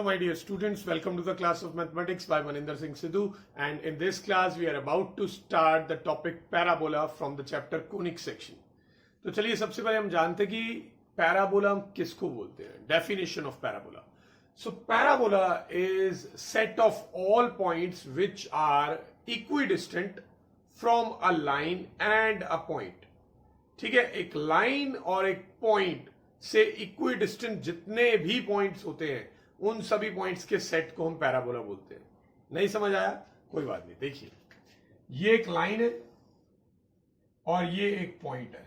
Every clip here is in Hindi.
Hello my dear students, welcome to the class of mathematics by Maninder Singh Sidhu, and in this class we are about to start the topic parabola from the chapter conic section. तो चलिए सबसे पहले हम जानते हैं कि पैराबोला हम किसको बोलते हैं. Definition of parabola. So parabola is set of all points which are equidistant from a line and a point. ठीक है, एक लाइन और एक पॉइंट से इक्विडिस्टेंट जितने भी पॉइंट्स होते हैं उन सभी पॉइंट्स के सेट को हम पैराबोला बोलते हैं. नहीं समझ आया? कोई बात नहीं. देखिए, ये एक लाइन है और ये एक पॉइंट है.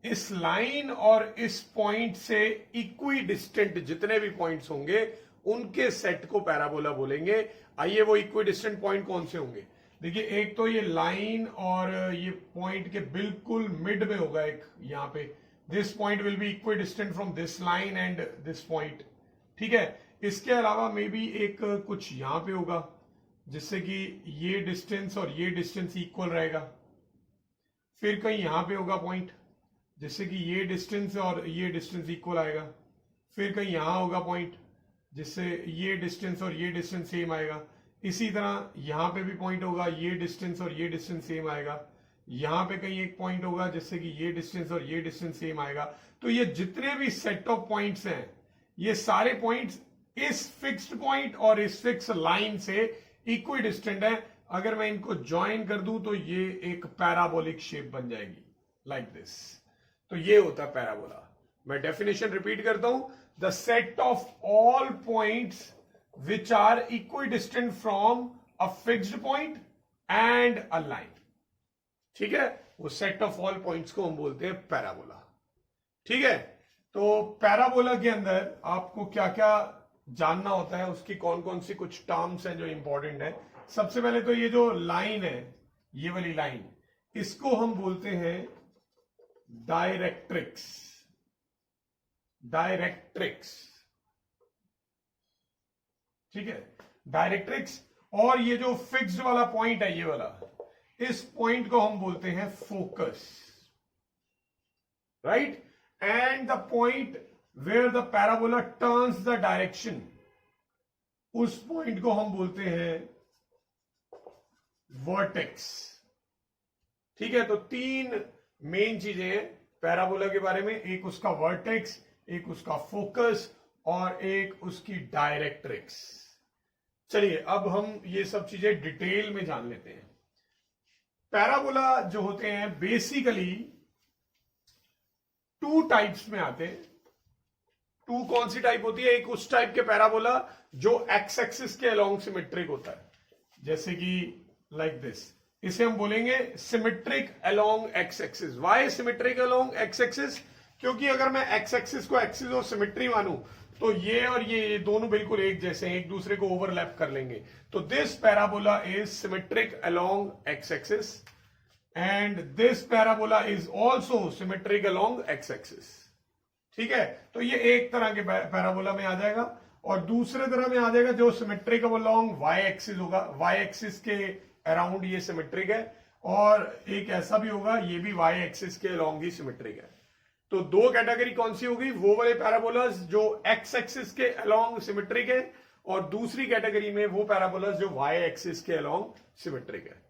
इस लाइन और इस पॉइंट से इक्विडिस्टेंट जितने भी पॉइंट्स होंगे उनके सेट को पैराबोला बोलेंगे. आइए, वो इक्विडिस्टेंट पॉइंट कौन से होंगे? देखिए, एक तो ये लाइन और ये पॉइंट के बिल्कुल मिड में होगा एक यहां पे. This point will be equidistant from this line and this point. ठीक है. इसके अलावा मे बी एक कुछ यहां पे होगा जिससे कि ये डिस्टेंस और ये डिस्टेंस इक्वल रहेगा. फिर कहीं यहां पे होगा पॉइंट जिससे कि ये डिस्टेंस और ये डिस्टेंस इक्वल आएगा. फिर कहीं यहां होगा पॉइंट जिससे ये डिस्टेंस और ये डिस्टेंस सेम आएगा. इसी तरह यहां पे भी पॉइंट होगा, ये डिस्टेंस और ये डिस्टेंस सेम आएगा. यहां पे कहीं एक पॉइंट होगा जिससे कि ये डिस्टेंस और ये डिस्टेंस सेम आएगा. तो ये जितने भी सेट ऑफ पॉइंट्स हैं, ये सारे पॉइंट्स इस फिक्स्ड पॉइंट और इस फिक्स लाइन से इक्विडिस्टेंट है. अगर मैं इनको ज्वाइन कर दूं तो ये एक पैराबोलिक शेप बन जाएगी लाइक दिस. तो ये होता है पैराबोला. मैं डेफिनेशन रिपीट करता हूं. The set of all points which are equidistant from a fixed point and a line. ठीक है, वो सेट ऑफ ऑल पॉइंट्स को हम बोलते हैं पैराबोला. ठीक है. तो पैराबोला के अंदर आपको क्या क्या जानना होता है, उसकी कौन कौन सी कुछ टर्म्स हैं जो इंपॉर्टेंट है. सबसे पहले तो ये जो लाइन है, ये वाली लाइन, इसको हम बोलते हैं डायरेक्ट्रिक्स. डायरेक्ट्रिक्स. ठीक है, डायरेक्ट्रिक्स. और ये जो फिक्स्ड वाला पॉइंट है, ये वाला, इस पॉइंट को हम बोलते हैं focus. Right. And the point where the parabola turns the direction, उस पॉइंट को हम बोलते हैं वर्टेक्स. ठीक है. तो तीन मेन चीजें हैं पैराबोला के बारे में. एक उसका वर्टेक्स, एक उसका फोकस और एक उसकी डायरेक्ट्रिक्स. चलिए, अब हम ये सब चीजें डिटेल में जान लेते हैं. पैराबोला जो होते हैं बेसिकली टू टाइप्स में आते हैं. टू कौन सी टाइप होती है? एक उस टाइप के पैराबोला जो एक्स एक्सिस के अलोंग सिमेट्रिक होता है, जैसे कि लाइक दिस. इसे हम बोलेंगे symmetric along x axis. Why symmetric along x axis? क्योंकि अगर मैं एक्स एक्सिस को एक्सिस ऑफ सिमेट्री मानूं तो ये और ये दोनों बिल्कुल एक जैसे हैं, एक दूसरे को ओवरलैप कर लेंगे. तो this parabola is symmetric along x axis and this parabola is also symmetric along x axis. ठीक है. तो ये एक तरह के पैराबोला में आ जाएगा. और दूसरे तरह में आ जाएगा जो सिमेट्रिक अलोंग वाई एक्सिस होगा. वाई एक्सिस के अराउंड ये सिमेट्रिक है. और एक ऐसा भी होगा, ये भी वाई एक्सिस के अलोंग ही सिमेट्रिक है. तो दो कैटेगरी कौन सी होगी? वो वाले पैराबोलास जो एक्स एक्सिस के अलोंग सिमेट्रिक है, और दूसरी कैटेगरी में वो पैराबोलास जो वाई एक्सिस के अलोंग सिमेट्रिक है.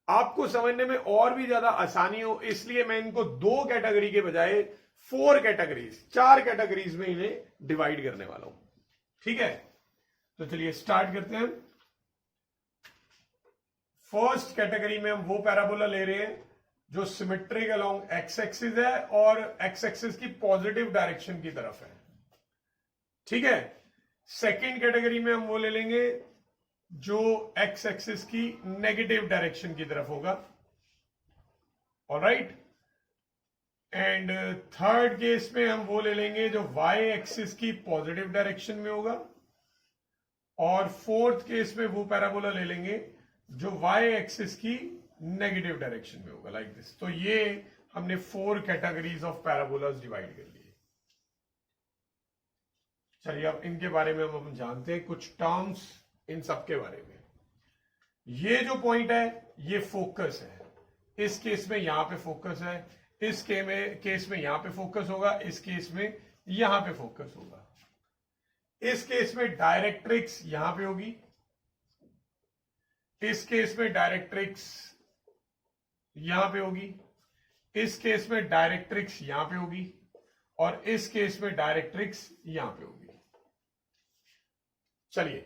आपको समझने में और भी ज्यादा आसानी हो इसलिए मैं इनको दो कैटेगरी के बजाय फोर कैटेगरीज, चार कैटेगरीज में इन्हें डिवाइड करने वाला हूं. ठीक है. तो चलिए स्टार्ट करते हैं. फर्स्ट कैटेगरी में हम वो पैराबोला ले रहे हैं जो सिमेट्रिक अलोंग एक्स एक्सिस है और एक्स एक्सिस की पॉजिटिव डायरेक्शन की तरफ है. ठीक है. सेकेंड कैटेगरी में हम वो ले लेंगे जो एक्स एक्सिस की नेगेटिव डायरेक्शन की तरफ होगा. ऑलराइट. एंड थर्ड केस में हम वो ले लेंगे जो वाई एक्सिस की पॉजिटिव डायरेक्शन में होगा. और फोर्थ केस में वो पैराबोला ले लेंगे जो वाई एक्सिस की नेगेटिव डायरेक्शन में होगा, लाइक दिस. तो ये हमने four categories of parabolas divide कर लिए. चलिए, अब इनके बारे में हम जानते हैं कुछ टर्म्स इन सब के बारे में. ये जो पॉइंट है ये फोकस है. इस केस में यहां पे फोकस है, इस केस में यहां पे फोकस होगा, इस केस में यहां पे फोकस होगा. इस केस में डायरेक्ट्रिक्स यहां पे होगी, इस केस में डायरेक्ट्रिक्स यहां पे होगी, इस केस में डायरेक्ट्रिक्स यहां पे होगी, और इस केस में डायरेक्ट्रिक्स यहां पे होगी। चलिए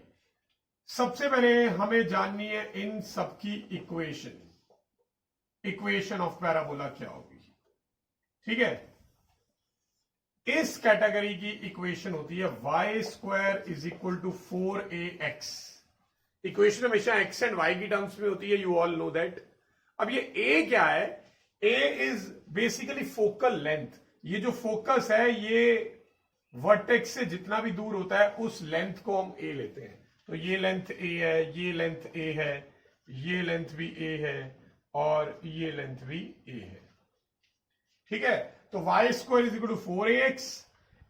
सबसे पहले हमें जाननी है इन सबकी इक्वेशन, इक्वेशन ऑफ पैराबोला क्या होगी। ठीक है, इस कैटेगरी की इक्वेशन होती है y square is equal to 4ax। Equation हमेशा x एंड y की टर्म्स में होती है, यू ऑल नो दैट। अब ये a क्या है, a is basically focal length. ये जो फोकस है ये वर्टेक्स से जितना भी दूर होता है उस लेंथ को हम a लेते हैं। तो ये लेंथ a है, ये लेंथ a है, ये लेंथ भी a है, और ये लेंथ भी a है। ठीक है, तो y square is equal to 4ax।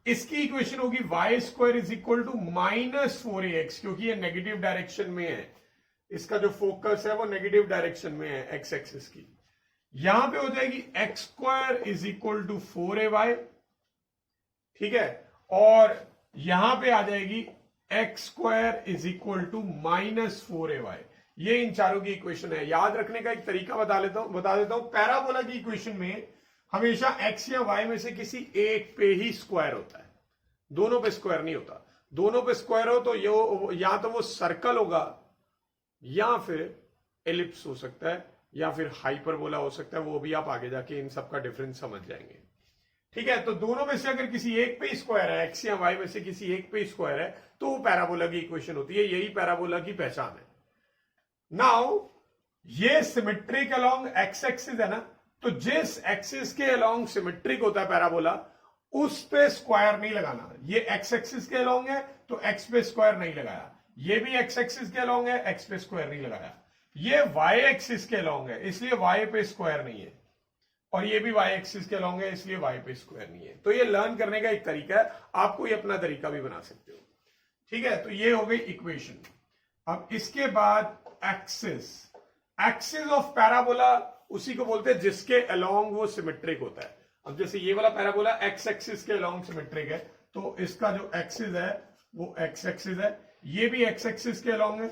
इसकी इक्वेशन होगी y square is equal to minus 4ax, क्योंकि ये नेगेटिव डायरेक्शन में है। इसका जो फोकस है वो नेगेटिव डायरेक्शन में है x एक्सिस की। यहां पे हो जाएगी x square is equal to 4ay। ठीक है, और यहां पे आ जाएगी x square is equal to minus 4ay। ये इन चारों की इक्वेशन है। याद रखने का एक तरीका बता देता हूं। पैराबोला की इक्वेशन में हमेशा x या y में से किसी एक पे ही स्क्वायर होता है, दोनों पे स्क्वायर नहीं होता। दोनों पे स्क्वायर हो तो या तो वो सर्कल होगा, या फिर एलिप्स हो सकता है, या फिर हाइपरबोला हो सकता है। वो भी आप आगे जाके इन सब का डिफरेंस समझ जाएंगे। ठीक है, तो दोनों में से अगर किसी एक पे स्क्वायर है, x या y में से किसी एक पे स्क्वायर है, तो वो पैराबोला की इक्वेशन होती है। यही पैराबोला की पहचान है। नाउ ये सिमेट्रिक अलोंग एक्स एक्सिस है ना, तो जिस एक्सिस के अलोंग सिमेट्रिक होता है पैराबोला, उस पे स्क्वायर नहीं लगाना। ये एक्स एक्सिस के अलोंग है तो एक्स पे स्क्वायर नहीं लगाया, ये भी एक्स एक्सिस के अलोंग है, एक्स पे स्क्वायर नहीं लगाया। ये वाई एक्सिस के अलोंग है, इसलिए वाई पे स्क्वायर नहीं है, और ये भी वाई एक्सिस के अलोंग है, इसलिए वाई पे स्क्वायर नहीं है। तो ये लर्न करने का एक तरीका है, आप कोई अपना तरीका भी बना सकते हो। ठीक है, तो ये हो गई इक्वेशन। अब इसके बाद एक्सिस, एक्सिस ऑफ पैराबोला उसी को बोलते हैं जिसके अलोंग वो सिमेट्रिक होता है। अब जैसे ये वाला पैराबोला एक्स एक्सिस के अलोंग सिमेट्रिक है, तो इसका जो एक्सिस है वो एक्स एक्सिस है। ये भी एक्स एक्सिस के अलोंग है,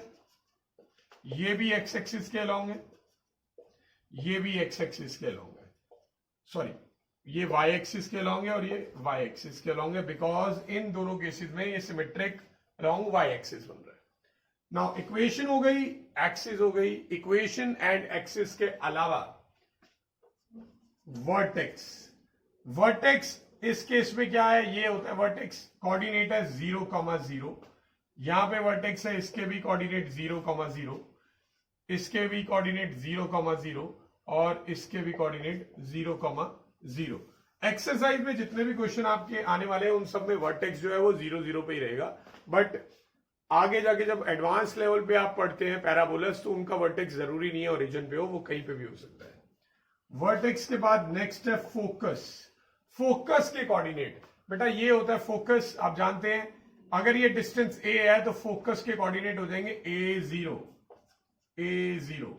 ये भी एक्स एक्सिस के अलोंग है, ये भी एक्स एक्सिस के अलोंग है। सॉरी, ये वाई एक्सिस के अलोंग है और ये वाई एक्सिस के अलोंग है, बिकॉज इन दोनों केसेस में ये सिमेट्रिक अलोंग वाई एक्सिस बन रहा है। नाउ इक्वेशन हो गई, एक्सिस हो गई। इक्वेशन एंड एक्सिस के अलावा वर्टेक्स, वर्टेक्स इस केस में क्या है, ये होता है वर्टेक्स, कोऑर्डिनेट है 0,0। यहां पे वर्टेक्स है, इसके भी कोऑर्डिनेट 0,0, इसके भी कोऑर्डिनेट 0,0, और इसके भी कोऑर्डिनेट 0,0। एक्सरसाइज में जितने भी क्वेश्चन आपके आने वाले हैं उन सब में वर्टेक्स जो है वो 0,0 पे ही रहेगा। बट आगे जाके जब एडवांस लेवल पे आप पढ़ते हैं पैराबोलस, तो उनका वर्टेक्स जरूरी नहीं है ओरिजिन पे हो, वो कहीं पे भी हो सकता है। वर्टेक्स के बाद नेक्स्ट है फोकस। फोकस के कोऑर्डिनेट, बेटा ये होता है फोकस, आप जानते हैं अगर ये डिस्टेंस a है तो फोकस के कोऑर्डिनेट हो जाएंगे a0, a0।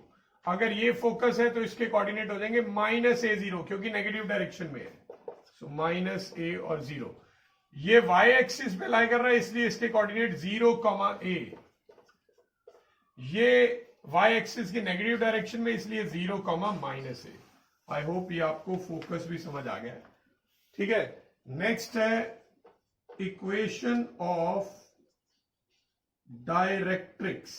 अगर ये फोकस है तो इसके कोऑर्डिनेट हो जाएंगे -a0, क्योंकि नेगेटिव डायरेक्शन में है, सो -a और 0। ये y एक्सिस पे लाई कर रहा है, इसलिए इसके कोऑर्डिनेट 0,a। ये y एक्सिस की नेगेटिव डायरेक्शन में, इसलिए 0,-a। आई होप ये आपको फोकस भी समझ आ गया है। ठीक है, नेक्स्ट है equation of directrix.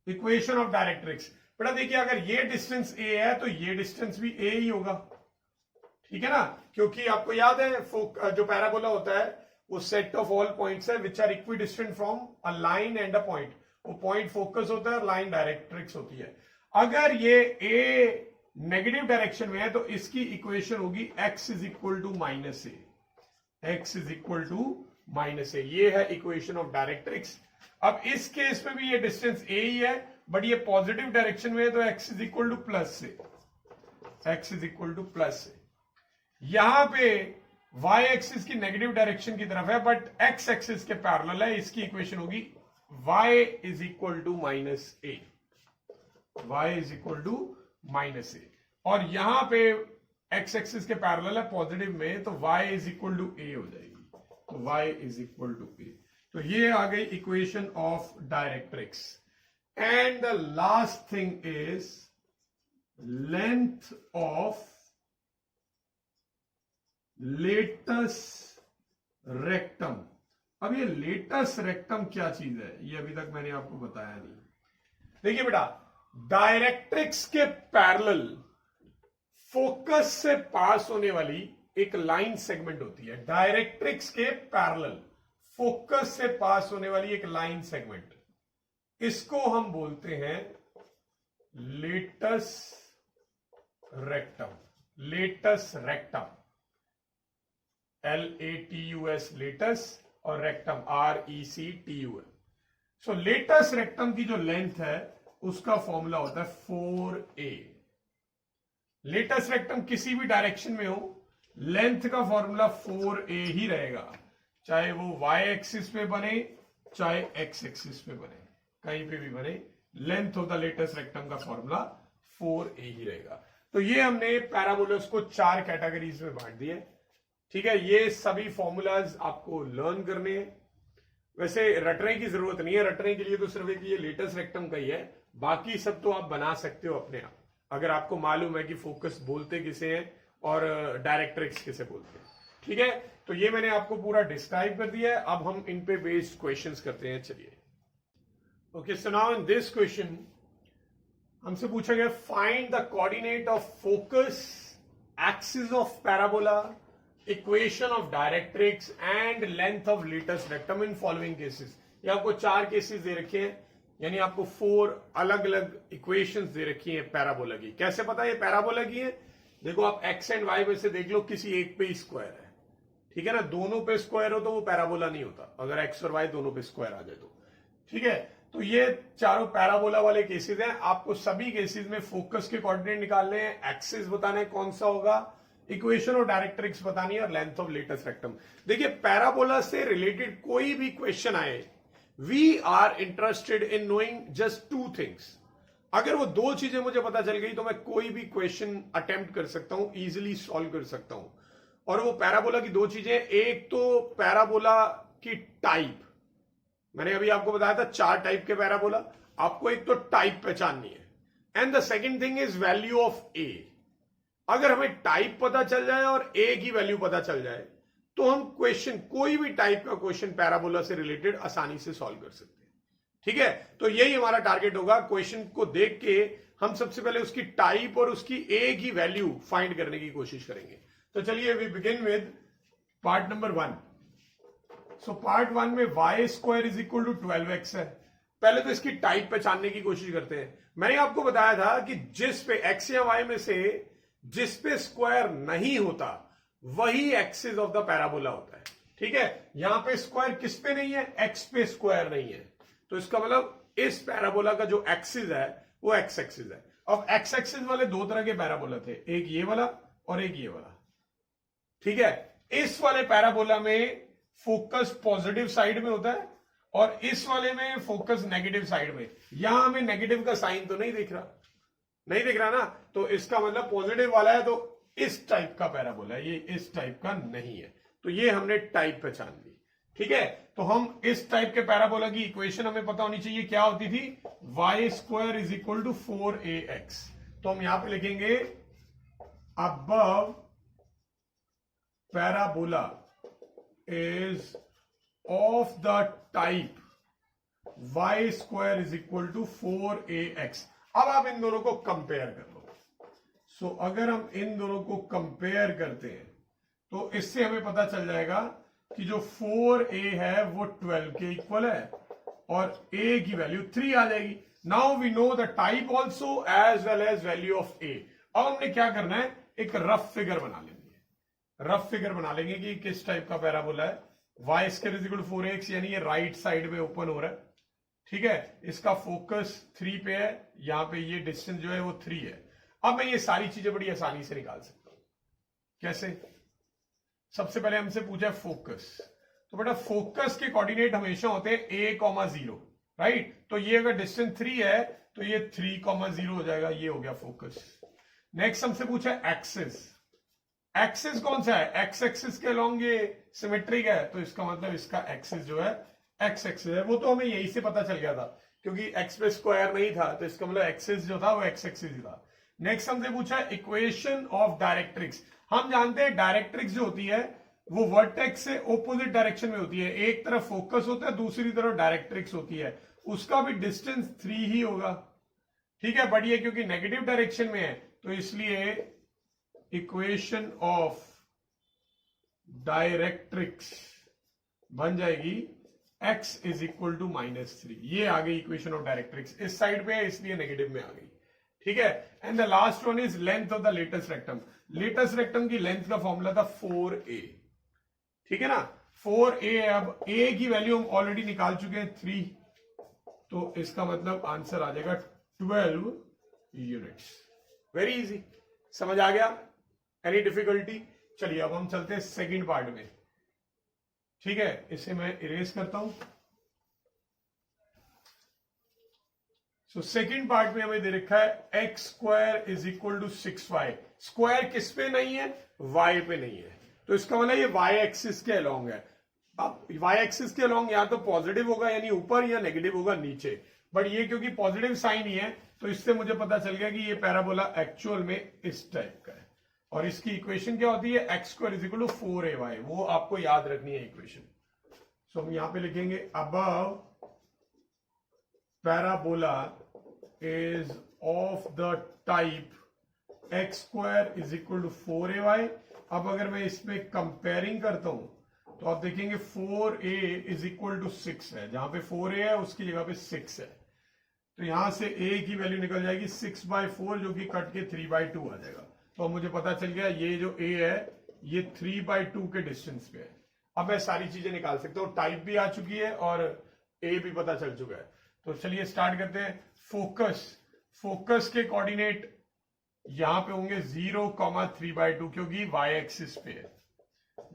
Equation of directrix, बेटा देखिए अगर ये डिस्टेंस a है तो ये डिस्टेंस भी a ही होगा। ठीक है ना, क्योंकि आपको याद है जो पैराबोला होता है वो सेट ऑफ ऑल पॉइंट्स है which are equidistant from a line and a point. वो पॉइंट फोकस होता है और लाइन डायरेक्ट्रिक्स होती है। अगर ये a नेगेटिव डायरेक्शन में है तो इसकी इक्वेशन होगी x is equal to -a, x is equal to -a। ये है इक्वेशन ऑफ डायरेक्ट्रिक्स। अब इस केस में भी ये डिस्टेंस a ही है, बट ये पॉजिटिव डायरेक्शन में है तो x is equal to +a, x is equal to +a। यहां पे y एक्सिस की नेगेटिव डायरेक्शन की तरफ है, बट x एक्सिस के पैरेलल है। इसकी इक्वेशन होगी y is equal to -a, y is equal to -a। और यहां पे x एक्सिस के पैरेलल है पॉजिटिव में, तो y is equal to a हो जाएगी। तो y is equal to a. तो ये आ गई equation of directrix. And the last thing is length of latus rectum. अब ये लेटस रेक्टम क्या चीज है, ये अभी तक मैंने आपको बताया नहीं। देखिए बेटा, डायरेक्ट्रिक्स के पैरेलल फोकस से पास होने वाली एक लाइन सेगमेंट होती है। डायरेक्ट्रिक्स के पैरेलल फोकस से पास होने वाली एक लाइन सेगमेंट, इसको हम बोलते हैं latus rectum. Latus rectum, LATUS latus, और rectum RECTUM। So latus rectum की जो लेंथ है उसका फॉर्मूला होता है 4a। लेटस रेक्टम किसी भी डायरेक्शन में हो, लेंथ का फॉर्मूला 4a ही रहेगा, चाहे वो y एक्सिस पे बने चाहे x एक्सिस पे बने, कहीं पे भी बने, length of the latus rectum का फॉर्मूला 4a ही रहेगा। तो ये हमने पैराबोलास को 4 कैटेगरीज में बांट दिए। ठीक है, ये सभी फॉर्मूलाज आपको लर्न करने हैं। वैसे रटने की जरूरत नहीं है, रटने के लिए तो सिर्फ एक ये लेटस रेक्टम का ही है, बाकी सब तो आप बना सकते हो अपने आप, अगर आपको मालूम है कि फोकस बोलते किसे हैं और डायरेक्ट्रिक्स किसे बोलते हैं। ठीक है, तो ये मैंने आपको पूरा डिस्क्राइब कर दिया है। अब हम इन पे बेस्ड क्वेश्चंस करते हैं। चलिए, okay, so now in this question हमसे पूछा गया find the coordinate of focus, axis of parabola, equation of directrix and length of latus rectum in following cases. ये आपको 4 केसेस दे रखे हैं, यानी आपको 4 अलग अलग इक्वेशंस दे रखी हैं पैराबोला की। कैसे पता है ये पैराबोला की है? देखो, आप एक्स एंड वाई में से देख लो, किसी एक पे स्क्वायर है, ठीक है ना, दोनों पे स्क्वायर हो तो वो पैराबोला नहीं होता, अगर एक्स और वाई दोनों पे स्क्वायर आ जाए तो। ठीक है, तो ये चारों पैराबोला वाले केसेस हैं। आपको सभी केसेस में फोकस के कोऑर्डिनेट निकालने हैं, एक्सिस बताना है कौन सा होगा, इक्वेशन और डायरेक्ट्रिक्स बतानी है, और लेंथ ऑफ लेटस रेक्टम। देखिए, पैराबोला से रिलेटेड कोई भी क्वेश्चन आए, we are interested in knowing just 2 things. अगर वो 2 चीजें मुझे पता चल गई तो मैं कोई भी क्वेश्चन अटेम्प्ट कर सकता हूं, इजिली सॉल्व कर सकता हूं। और वो पैराबोला की 2 चीजें, एक तो पैराबोला की टाइप, मैंने अभी आपको बताया था 4 टाइप के पैराबोला, आपको एक तो टाइप पहचाननी है, and the second thing is value of a. अगर हमें टाइप पता चल जाए और ए की वैल्यू पता चल जाए तो हम क्वेश्चन, कोई भी टाइप का क्वेश्चन पैराबोला से रिलेटेड आसानी से सॉल्व कर सकते हैं। ठीक है, तो यही हमारा टारगेट होगा। क्वेश्चन को देख के हम सबसे पहले उसकी टाइप और उसकी ए की वैल्यू फाइंड करने की कोशिश करेंगे। तो चलिए, we begin with part number 1। So part 1 में y square is equal to 12x है। पहले तो इसकी टाइप पहचानने की कोशिश करते हैं। मैंने आपको बताया था कि जिस पे x या y में से जिस पे स्क्वायर नहीं होता वही एक्सिस ऑफ द पैराबोला होता है। ठीक है, यहां पे स्क्वायर किस पे नहीं है? x पे स्क्वायर नहीं है, तो इसका मतलब इस पैराबोला का जो एक्सिस है वो x एक्सिस है। अब x एक्सिस वाले 2 तरह के पैराबोला थे, एक ये वाला और एक ये वाला। ठीक है, इस वाले पैराबोला में फोकस पॉजिटिव साइड में होता है और इस वाले में फोकस नेगेटिव साइड में। यहां हमें नेगेटिव का साइन तो नहीं दिख रहा, नहीं दिख रहा ना, तो इसका मतलब पॉजिटिव वाला है, तो इस टाइप का पैराबोला है, ये इस टाइप का नहीं है। तो ये हमने टाइप पहचान ली। ठीक है, तो हम इस टाइप के पैराबोला की इक्वेशन हमें पता होनी चाहिए, क्या होती थी? y square is equal to 4ax। तो हम यहां पे लिखेंगे above parabola is of the type y square is equal to 4ax। अब आप इन दोनों को कंपेयर कर लो। सो अगर हम इन दोनों को कंपेयर करते हैं तो इससे हमें पता चल जाएगा कि जो 4a है वो 12 के इक्वल है और a की वैल्यू 3 आ जाएगी। Now we know the type also as well as value of a। अब हमने क्या करना है? एक रफ फिगर बना लेंगे। रफ फिगर बना लेंगे कि किस टाइप का पैराबोला है। y square is equal to 4ax, यानी ये राइट साइड में ओपन हो रहा है। ठीक है, इसका फोकस 3 पे है, यहां पे ये डिस्टेंस जो है वो 3 है। अब मैं ये सारी चीजें बड़ी आसानी से निकाल सकता हूं। कैसे? सबसे पहले हमसे पूछा है फोकस, तो बेटा फोकस के कोऑर्डिनेट हमेशा होते हैं a,0, राइट? तो ये अगर डिस्टेंस 3 है तो ये 3,0 हो जाएगा, ये हो गया फोकस। नेक्स्ट हमसे पूछा है एक्सिस, एक्सिस कौन सा है, एक्स एक्सिस के अलोंग ये सिमेट्रिक है, तो इसका मतलब इसका एक्सिस जो है एक्स एक्सिस है। वो तो हमें यही से पता चल गया था क्योंकि एक्स पे स्क्वायर नहीं था, तो इसका मतलब एक्सिस जो था वो एक्स एक्सिस ही था। नेक्स्ट हमसे पूछा है इक्वेशन ऑफ डायरेक्ट्रिक्स। हम जानते हैं डायरेक्ट्रिक्स जो होती है वो वर्टेक्स से ऑपोजिट डायरेक्शन में होती है, एक तरफ फोकस होता है दूसरी तरफ डायरेक्ट्रिक्स होती है, उसका भी डिस्टेंस 3 ही होगा, ठीक है। बट ये क्योंकि नेगेटिव डायरेक्शन में है तो इसलिए इक्वेशन ऑफ डायरेक्ट्रिक्स बन जाएगी x इज इक्वल टू -3। ये आ गई इक्वेशन ऑफ डायरेक्ट्रिक्स, इस साइड पे है इसलिए नेगेटिव में आ गई, ठीक है। And the last one is length of the latus rectum. Latest rectum की लेंथ का फॉर्मूला था 4a, ठीक है ना। 4a, अब a की वैल्यू हम ऑलरेडी निकाल चुके हैं 3, तो इसका मतलब आंसर आ जाएगा 12 यूनिट्स। वेरी इजी, समझ आ गया, एनी डिफिकल्टी। चलिए अब हम चलते हैं सेकंड पार्ट में, ठीक है। इसे मैं इरेज करता हूं। सो सेकंड पार्ट में हमें दे रखा है x square is equal to 6y। Square किस पे नहीं है, y पे नहीं है, तो इसका मतलब ये y एक्सिस के अलोंग है। अब y एक्सिस के अलोंग या तो पॉजिटिव होगा यानी ऊपर, या नेगेटिव होगा नीचे, बट ये क्योंकि पॉजिटिव साइन ही है तो इससे मुझे पता चल गया कि ये पैराबोला एक्चुअल में इस टाइप का है। और इसकी इक्वेशन क्या होती है, x square is equal to 4ay, वो आपको याद रखनी है इक्वेशन। सो हम यहां पे लिखेंगे above parabola is of the type x square is equal to 4ay। अब अगर मैं इसमें कंपेयरिंग करता हूं तो आप देखेंगे 4a इज इक्वल टू 6 है, जहां पे 4a है उसकी जगह पे 6 है, तो यहां से a की वैल्यू निकल जाएगी 6/4 जो कि कट के 3/2 आ जाएगा। तो मुझे पता चल गया ये जो a है ये 3/2 के डिस्टेंस पे है। अब मैं सारी चीजें निकाल सकता हूं, टाइप भी आ चुकी है और a भी पता चल चुका है। तो चलिए स्टार्ट करते हैं। फोकस के कोऑर्डिनेट यहां पे होंगे 0,3/2 क्योंकि y एक्सिस पे है,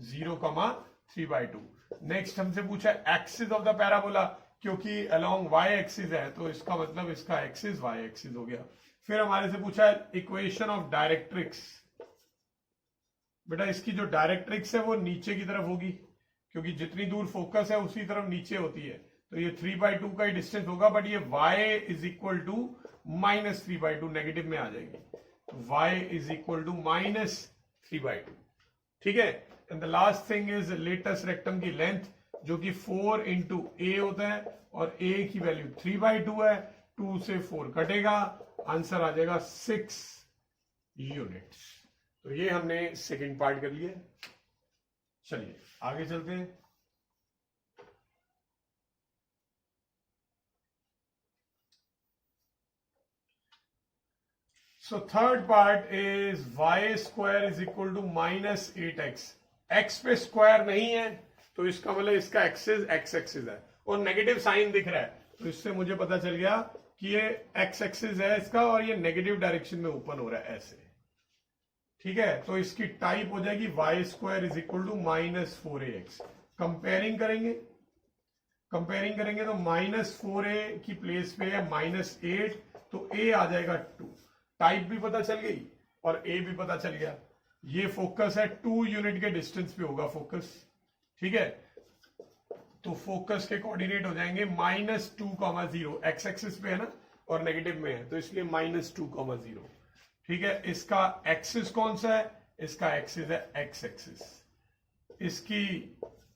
0,3/2। नेक्स्ट हमसे पूछा एक्सिस ऑफ द पैराबोला, क्योंकि अलोंग y एक्सिस है तो इसका मतलब इसका एक्सिस y एक्सिस हो गया। फिर हमारे से पूछा है इक्वेशन ऑफ डायरेक्ट्रिक्स। बेटा इसकी जो डायरेक्ट्रिक्स है वो नीचे की तरफ होगी, क्योंकि जितनी दूर फोकस है उसी तरफ नीचे होती है, तो ये 3/2 का ही डिस्टेंस होगा, बट ये y is equal to -3/2 negative में आ जाएगी, तो y इज इक्वल टू -3/2, ठीक है। And the last thing is latus rectum की लेंथ जो कि 4 इंटू a होता है और a की वैल्यू 3/2 है, 2 से 4 कटेगा, आंसर आ जाएगा 6 यूनिट्स। तो ये हमने सेकंड पार्ट कर लिया। चलिए आगे चलते हैं। So third part is y square is equal to -8x। x पे स्क्वायर नहीं है तो इसका मतलब इसका एक्सिस x एक्सिस है और नेगेटिव साइन दिख रहा है, तो इससे मुझे पता चल गया कि ये x एक्सिस है इसका और ये नेगेटिव डायरेक्शन में ओपन हो रहा है ऐसे, ठीक है। तो इसकी टाइप हो जाएगी y square is equal to -4ax। Comparing करेंगे तो -4a की प्लेस पे है -8, तो a आ जाएगा 2। टाइप भी पता चल गई और a भी पता चल गया। ये फोकस है, 2 यूनिट के डिस्टेंस पे होगा फोकस, ठीक है। तो फोकस के कोऑर्डिनेट हो जाएंगे -2,0, एक्स एक्सिस पे है ना और नेगेटिव में है तो इसलिए -2,0, ठीक है। इसका एक्सिस कौन सा है, इसका एक्सिस है एक्स एक्सिस। इसकी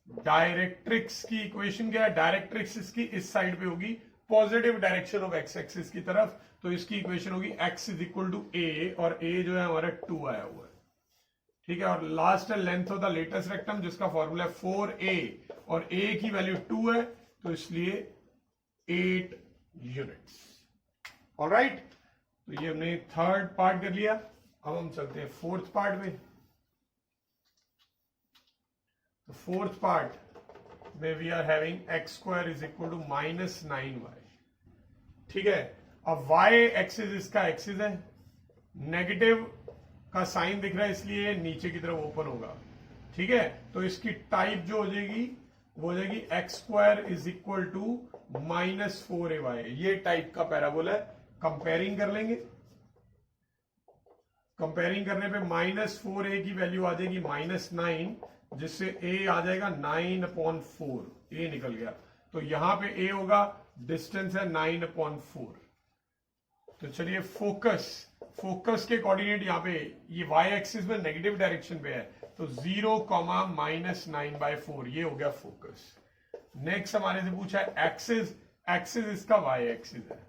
डायरेक्ट्रिक्स की इक्वेशन क्या है, डायरेक्ट्रिक्स इसकी इस साइड पे होगी, positive direction of x axis की तरफ, तो इसकी इक्वेशन होगी x is equal to a और a जो है हमारा 2 आया हुआ है, ठीक है। और लास्ट है length of the latus rectum जिसका फॉर्मूला है 4a और a की वैल्यू 2 है तो इसलिए 8 यूनिट्स। ऑलराइट, तो ये हमने थर्ड पार्ट कर लिया। अब हम चलते हैं फोर्थ पार्ट में। तो फोर्थ पार्ट में we are having x square is equal to -9y, ठीक है। अब y एक्सिस इसका एक्सिस है, नेगेटिव का साइन दिख रहा है इसलिए नीचे की तरफ ओपन होगा, ठीक है। तो इसकी टाइप जो हो जाएगी वो हो जाएगी x square is equal to -4ay। ये टाइप का पैराबोला है। कंपेयरिंग कर लेंगे कंपेयरिंग करने पे -4a की वैल्यू आ जाएगी -9, जिससे a आ जाएगा 9/4, a निकल गया। तो यहां पे a होगा, डिस्टेंस है 9/4। तो चलिए फोकस के कोऑर्डिनेट यहाँ पे ये y एक्सिस में नेगेटिव डायरेक्शन पे है, तो 0, -9/4 ये हो गया फोकस। नेक्स्ट हमारे से पूछा है एक्सिस इसका y एक्सिस है,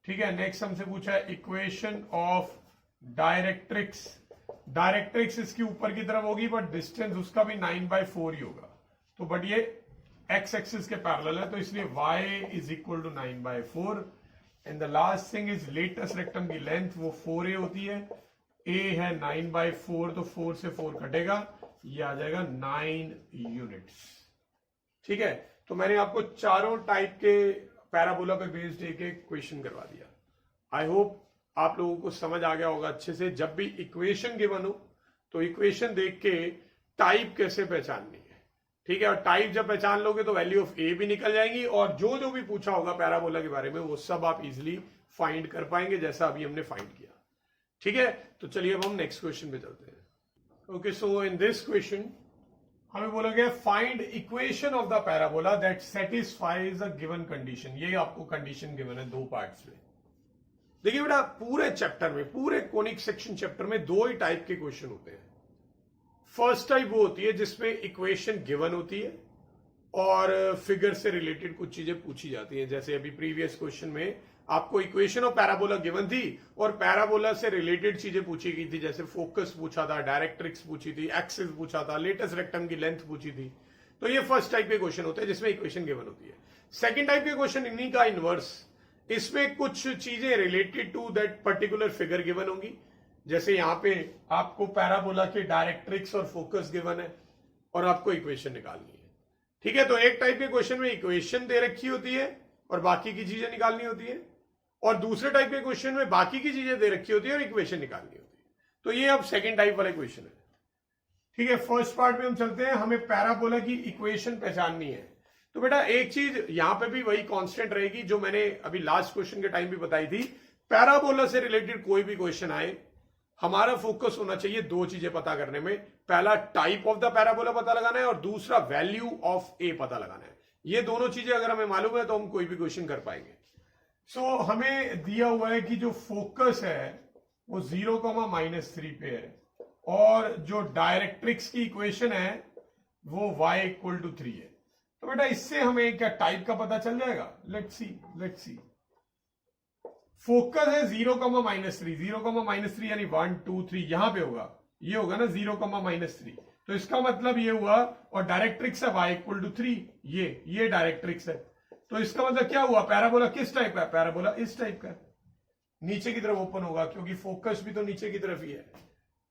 ठीक है। नेक्स्ट हमसे पूछा है इक्वेशन ऑफ डायरेक्ट्रिक्स इसकी ऊपर की तरफ होगी, बट डिस्टेंस उसका भी 9/4 ही होगा। तो बट ये x एक्सिस के पैरेलल है, तो इसलिए y is equal to 9/4। And the last thing is latus rectum की लेंथ वो 4a होती है, a है 9/4, तो 4 से 4 कटेगा, ये आ जाएगा 9 यूनिट्स, ठीक है। तो मैंने आपको चारों टाइप के पैराबोला पे बेस्ड एक क्वेश्चन करवा दिया। आई होप आप लोगों को समझ आ गया होगा अच्छे से। जब भी इक्वेशन गिवन हो तो इक्वेशन देख के टाइप कैसे पहचाननी है, ठीक है। और टाइप जब पहचान लोगे तो वैल्यू ऑफ ए भी निकल जाएगी, और जो भी पूछा होगा पैराबोला के बारे में वो सब आप इजिली फाइंड कर पाएंगे, जैसा अभी हमने फाइंड किया, ठीक है। तो चलिए अब हम नेक्स्ट क्वेश्चन पे चलते हैं। Okay, so in this question हमें बोला गया find equation of the parabola that satisfies a given condition. ये आपको कंडीशन गिवन है 2 पार्ट्स में। देखिए बेटा, पूरे चैप्टर में, पूरे कोनिक सेक्शन चैप्टर में 2 ही टाइप के क्वेश्चन होते हैं। फर्स्ट टाइप वो होती है जिसमें इक्वेशन गिवन होती है और फिगर से रिलेटेड कुछ चीजें पूछी जाती हैं। जैसे अभी प्रीवियस क्वेश्चन में आपको इक्वेशन ऑफ पैराबोला गिवन थी और पैराबोला से रिलेटेड चीजें पूछी गई थी, जैसे फोकस पूछा था, डायरेक्ट्रिक्स पूछी थी, एक्सिस पूछा था, लेटेस्ट रेक्टम की लेंथ पूछी थी। तो ये फर्स्ट टाइप के क्वेश्चन होते हैं जिसमें इक्वेशन गिवन होती है। सेकेंड टाइप के क्वेश्चन इन्हीं का इनवर्स, इसमें कुछ चीजें related to that particular figure given होंगी। जैसे यहां पे आपको पैराबोला के डायरेक्ट्रिक्स और फोकस गिवन है और आपको इक्वेशन निकालनी है, ठीक है। तो एक टाइप के क्वेश्चन में इक्वेशन दे रखी होती है और बाकी की चीजें निकालनी होती है, और दूसरे टाइप के क्वेश्चन में बाकी की चीजें दे रखी होती है और इक्वेशन निकालनी होती है। तो ये अब सेकेंड टाइप वाला क्वेश्चन है, ठीक है। फर्स्ट पार्ट में हम चलते हैं, हमें पैराबोला की इक्वेशन पहचाननी है। तो बेटा एक चीज यहां पे भी वही कांस्टेंट रहेगी जो मैंने अभी लास्ट क्वेश्चन के टाइम भी बताई थी। पैराबोला से रिलेटेड कोई भी क्वेश्चन आए, हमारा फोकस होना चाहिए 2 चीजें पता करने में। पहला टाइप ऑफ द पैराबोला पता लगाना है और दूसरा वैल्यू ऑफ ए पता लगाना है। ये दोनों चीजें अगर हमें मालूम है तो हम कोई भी क्वेश्चन कर पाएंगे। सो हमें दिया हुआ है कि जो फोकस है वो 0, -3 पे है, और जो डायरेक्ट्रिक्स की इक्वेशन है वो y = 3 है। तो बेटा इससे हमें क्या टाइप का पता चल जाएगा। Let's see. फोकस है 0, -3 यानी 1 2 3 यहां पे होगा, ये होगा ना 0, -3। तो इसका मतलब ये हुआ, और डायरेक्ट्रिक्स है y = 3, ये डायरेक्ट्रिक्स है। तो इसका मतलब क्या हुआ, पैराबोला किस टाइप का है, पैराबोला इस टाइप का है, नीचे की तरफ ओपन होगा, क्योंकि फोकस भी तो नीचे की तरफ ही है,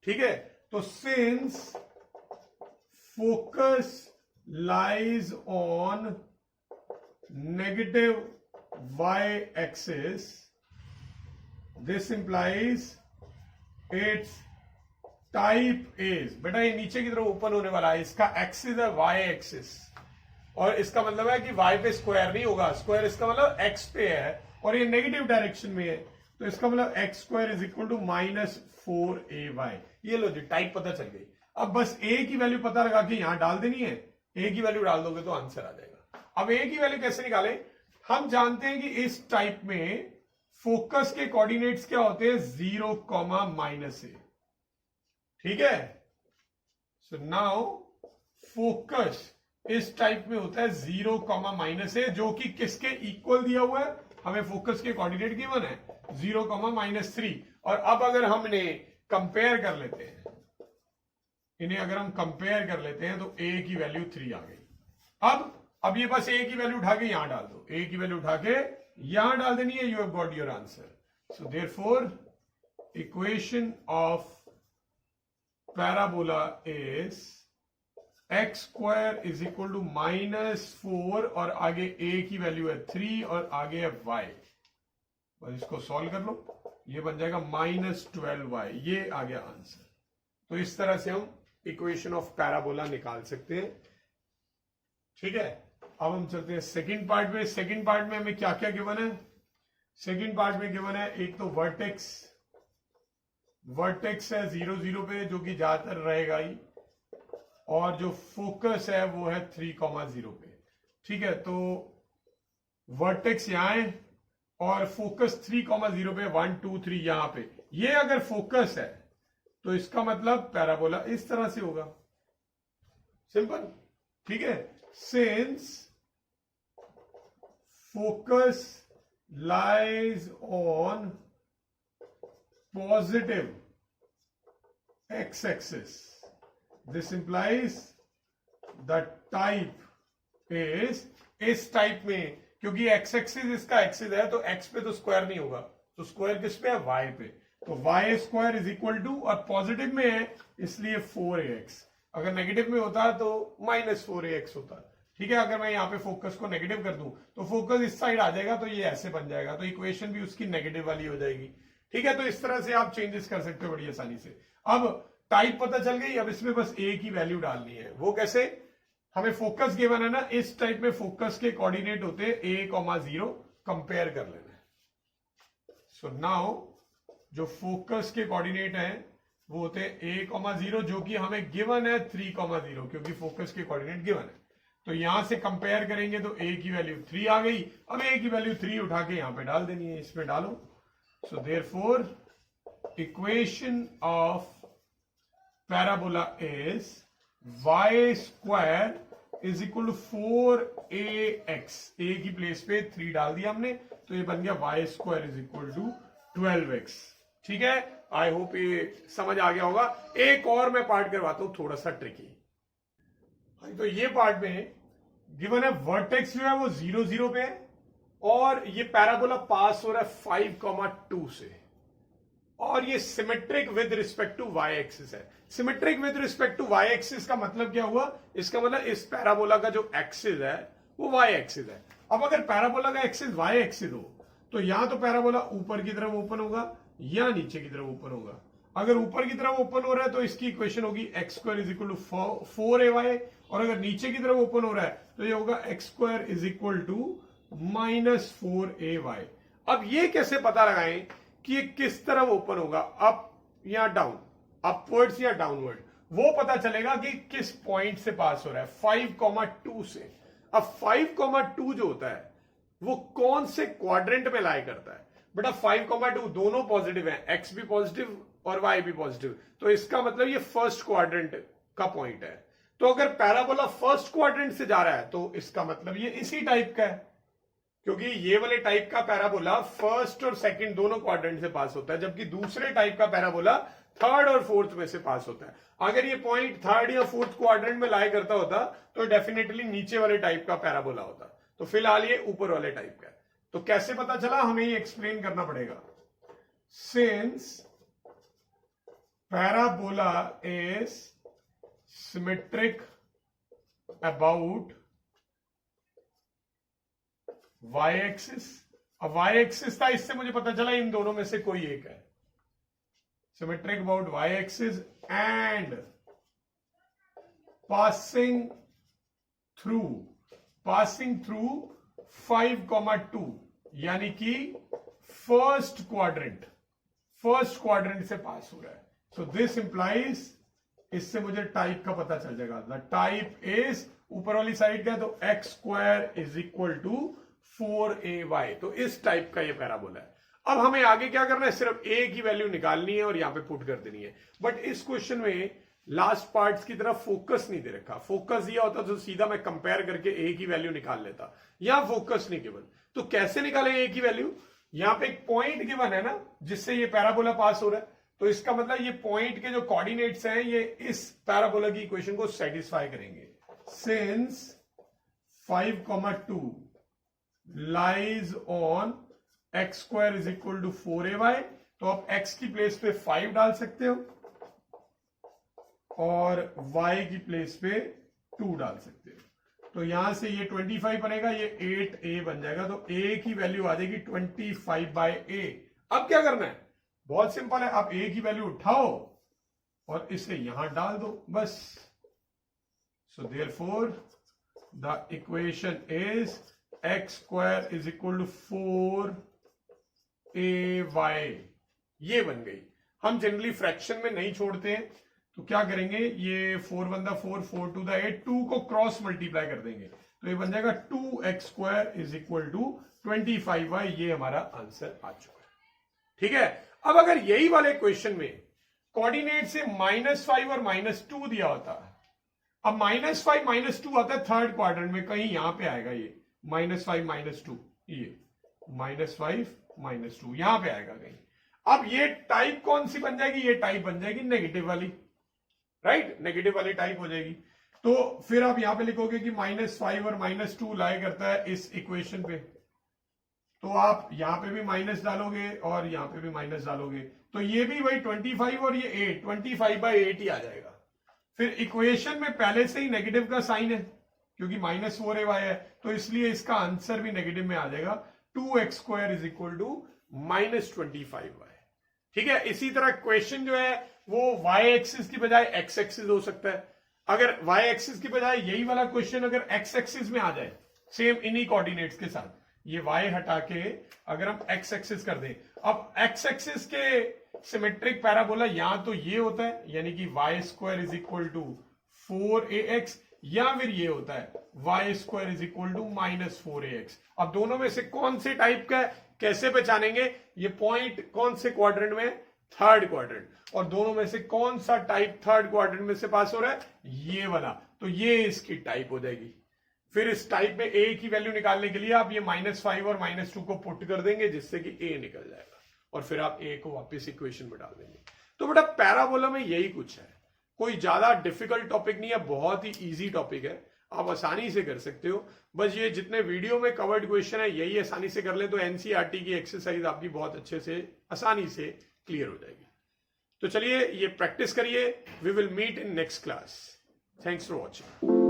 ठीक है। तो since focus lies on negative y axis, this implies it's type is, बेटा ये नीचे की तरफ ओपन होने वाला है, इसका एक्सिस है y एक्सिस, और इसका मतलब है कि y पे स्क्वायर नहीं होगा, स्क्वायर इसका मतलब x पे है और ये नेगेटिव डायरेक्शन में है, तो इसका मतलब x² = -4ay। ये लो जी, टाइप पता चल गई। अब बस a की वैल्यू पता लगा के यहां डाल देनी है, a की वैल्यू डाल दोगे तो आंसर आ जाएगा। अब a की वैल्यू कैसे निकालें, हम जानते हैं कि इस टाइप में फोकस के कोऑर्डिनेट्स क्या होते हैं, 0, -a, ठीक है। सो नाउ फोकस इस टाइप में होता है 0, -a, जो कि किसके इक्वल दिया हुआ है, हमें फोकस के कोऑर्डिनेट गिवन है 0, -3। और अब अगर हमने कंपेयर कर लेते हैं, इन्हें अगर हम कंपेयर कर लेते हैं तो a की वैल्यू 3 आ गई। अब ये बस a की वैल्यू उठा के यहां डाल दो, a की वैल्यू उठा के यहां डाल देनी है, you have got your answer. So therefore equation of parabola is x² = -4 और आगे a की वैल्यू है 3 और आगे है y। बस इसको सॉल्व कर लो, ये बन जाएगा -12y, ये आ गया आंसर। तो इस तरह से हम इक्वेशन ऑफ पैराबोला निकाल सकते हैं, ठीक है। अब हम चलते हैं सेकंड पार्ट में। सेकंड पार्ट में हमें क्या क्या गिवन है, सेकंड पार्ट में गिवन है एक तो वर्टेक्स, वर्टेक्स है 0 0 पे जो कि ज्यादातर रहेगा ही, और जो फोकस है वो है 3,0 पे। ठीक है, तो वर्टेक्स यहां है और फोकस 3,0 पे, 1 2 3 यहां पे। ये अगर फोकस है तो इसका मतलब पैराबोला इस तरह से होगा, सिंपल। ठीक है, since focus lies on positive x-axis, this implies the type is इस टाइप में, क्योंकि x एक्सिस इसका एक्सिस है तो x पे तो स्क्वायर नहीं होगा, तो स्क्वायर किस पे है, y पे। तो y square is equal to, और पॉजिटिव में है इसलिए 4ax, अगर नेगेटिव में होता तो -4ax होता। ठीक है, अगर मैं यहाँ पे फोकस को नेगेटिव कर दूं तो फोकस इस साइड आ जाएगा, तो ये ऐसे बन जाएगा, तो इक्वेशन भी उसकी नेगेटिव वाली हो जाएगी। ठीक है, तो इस तरह से आप चेंजेस कर सकते हो बड़ी आसानी से। अब टाइप पता चल गई, अब इसमें बस ए की वैल्यू डालनी है। वो कैसे, हमें फोकस गिवन है ना, इस टाइप में फोकस के कोऑर्डिनेट होते हैं a,0, कंपेयर कर लेना है। सो नाउ जो फोकस के कोऑर्डिनेट हैं वो होते हैं a,0, जो कि हमें गिवन है 3,0, क्योंकि फोकस के कोऑर्डिनेट गिवन है। तो यहां से कंपेयर करेंगे तो a की वैल्यू 3 आ गई। अब a की वैल्यू 3 उठा के यहां पे डाल देनी है, इसमें डालो। So therefore equation of parabola is y square is equal to 4ax, a की प्लेस पे 3 डाल दिया हमने, तो ये बन गया y square is equal to 12x। ठीक है, आई होप ये समझ आ गया होगा। एक और मैं पार्ट करवाता हूं थोड़ा सा ट्रिकी। तो ये पार्ट में गिवन है वर्टेक्स जो है वो 0 0 पे है, और ये पैराबोला पास हो रहा है 5,2 से, और ये symmetric with respect to y axis है। Symmetric with respect to y axis का मतलब क्या हुआ, इसका मतलब इस पैराबोला का जो एक्सिस है वो y एक्सिस है। अब अगर पैराबोला का एक्सिस y एक्सिस हो तो यहां तो पैराबोला ऊपर की तरफ ओपन होगा या नीचे की तरफ ओपन होगा। अगर ऊपर की तरफ ओपन हो रहा है तो इसकी इक्वेशन होगी x square is equal to 4ay, और अगर नीचे की तरफ ओपन हो रहा है तो ये होगा x square is equal to -4ay। अब ये कैसे पता लगाएं कि ये किस तरफ ओपन होगा, अप या डाउन, अपवर्ड्स या डाउनवर्ड? वो पता चलेगा कि किस पॉइंट से पास हो रहा है, 5,2 से। अब 5,2 जो होता है वो कौन से क्वाड्रेंट में लाई करता है? बेटा 5,2 दोनों पॉजिटिव है, एक्स भी पॉजिटिव और y भी पॉजिटिव, तो इसका मतलब ये फर्स्ट क्वाड्रेंट का पॉइंट है। तो अगर पैराबोला फर्स्ट क्वाड्रेंट से जा रहा है तो इसका मतलब ये इसी टाइप का है, क्योंकि ये वाले टाइप का पैराबोला फर्स्ट और सेकंड दोनों क्वाड्रेंट से पास होता है, जबकि दूसरे टाइप का पैराबोला थर्ड और फोर्थ में से पास होता है। अगर ये पॉइंट थर्ड या फोर्थ क्वाड्रेंट में लाई करता होता तो डेफिनेटली नीचे वाले टाइप का पैराबोला होता, तो फिलहाल ये ऊपर वाले टाइप का है। तो कैसे पता चला, हमें ये एक्सप्लेन करना पड़ेगा। Since parabola is symmetric about y-axis, अब y-axis था, इससे मुझे पता चला इन दोनों में से कोई एक है। Symmetric about y-axis and passing through 5,2, यानी कि फर्स्ट क्वाड्रेंट से पास हो रहा है। सो दिस इंप्लाइज, इससे मुझे टाइप का पता चल जाएगा। द टाइप इज, ऊपर वाली साइड का है तो x square is equal to 4ay, तो इस टाइप का ये पैराबोला है। अब हमें आगे क्या करना है, सिर्फ a की वैल्यू निकालनी है और यहां पे पुट कर देनी है। बट इस क्वेश्चन में लास्ट पार्ट्स की तरफ फोकस नहीं दे रखा। फोकस दिया होता तो सीधा मैं कंपेयर करके a की वैल्यू निकाल लेता, यहां फोकस नहीं गिवन। तो कैसे निकालें a की वैल्यू? यहां पे एक पॉइंट गिवन है ना जिससे ये पैराबोला पास हो रहा है, तो इसका मतलब ये पॉइंट के जो कोऑर्डिनेट्स हैं ये इस पैराबोला की इक्वेशन को सेटिस्फाई करेंगे। Since 5,2 lies on x square is equal to 4ay, तो आप x की प्लेस पे 5 डाल सकते हो और y की प्लेस पे 2 डाल सकते हो। तो यहां से ये 25 बनेगा, ये 8a बन जाएगा, तो a की वैल्यू आ जाएगी 25/a। अब क्या करना है, बहुत सिंपल है, आप a की वैल्यू उठाओ और इसे यहां डाल दो, बस। So therefore the equation is x square is equal to 4ay, ये बन गई। हम जनरली फ्रैक्शन में नहीं छोड़ते हैं, तो क्या करेंगे, ये 4 1 4 4 2 8, 2 को क्रॉस मल्टीप्लाई कर देंगे तो ये बन जाएगा 2x² is equal to 25y। ये हमारा आंसर आ चुका है। ठीक है, अब अगर यही वाले क्वेश्चन में कोऑर्डिनेट से -5 और -2 दिया होता, अब -5 -2 आता है थर्ड क्वाड्रेंट में, कहीं यहां पे आएगा ये -5 -2, ये -5 -2 यहां पे आएगा कहीं। अब ये टाइप कौन सी बन जाएगी, ये टाइप बन जाएगी नेगेटिव वाली, राइट, नेगेटिव वाली टाइप हो जाएगी। तो फिर आप यहां पे लिखोगे कि -5 और -2 लाई करता है इस इक्वेशन पे, तो आप यहां पे भी माइनस डालोगे और यहां पे भी माइनस डालोगे, तो ये भी वही 25 और ये 8, 25/8 ही आ जाएगा। फिर इक्वेशन में पहले से ही नेगेटिव का साइन है क्योंकि -4ay है, तो इसलिए इसका आंसर भी नेगेटिव में आ जाएगा, 2x² is equal to -25y। ठीक है, इसी तरह क्वेश्चन जो है वो y एक्सिस की बजाय x एक्सिस हो सकता है। अगर y एक्सिस की बजाय यही वाला क्वेश्चन अगर x एक्सिस में आ जाए सेम इन्हीं कोऑर्डिनेट्स के साथ, ये y हटा के अगर हम x एक्सिस कर दें, अब x एक्सिस के सिमेट्रिक पैराबोला यहां तो ये होता है यानी कि y² is equal to 4ax, या फिर ये होता है y² is equal to -4ax। अब दोनों में से कौन से टाइप का है कैसे पहचानेंगे, ये पॉइंट कौन से क्वाड्रेंट में, थर्ड क्वाड्रेंट, और दोनों में से कौन सा टाइप थर्ड क्वाड्रेंट में से पास हो रहा है, ये वाला, तो ये इसकी टाइप हो जाएगी। फिर इस टाइप में a की वैल्यू निकालने के लिए आप ये -5 और -2 को पुट कर देंगे जिससे कि a निकल जाएगा, और फिर आप a को वापस इक्वेशन में डाल देंगे। तो बेटा पैराबोला में यही कुछ है, कोई ज्यादा डिफिकल्ट टॉपिक नहीं है, बहुत ही इजी टॉपिक है, आप आसानी से कर सकते हो। बस ये जितने वीडियो में कवर्ड क्वेश्चन है यही आसानी से कर ले तो एनसीईआरटी की एक्सरसाइज आपकी बहुत अच्छे से आसानी से क्लियर हो जाएगी। तो चलिए ये प्रैक्टिस करिए, we will meet in next class. Thanks for watching.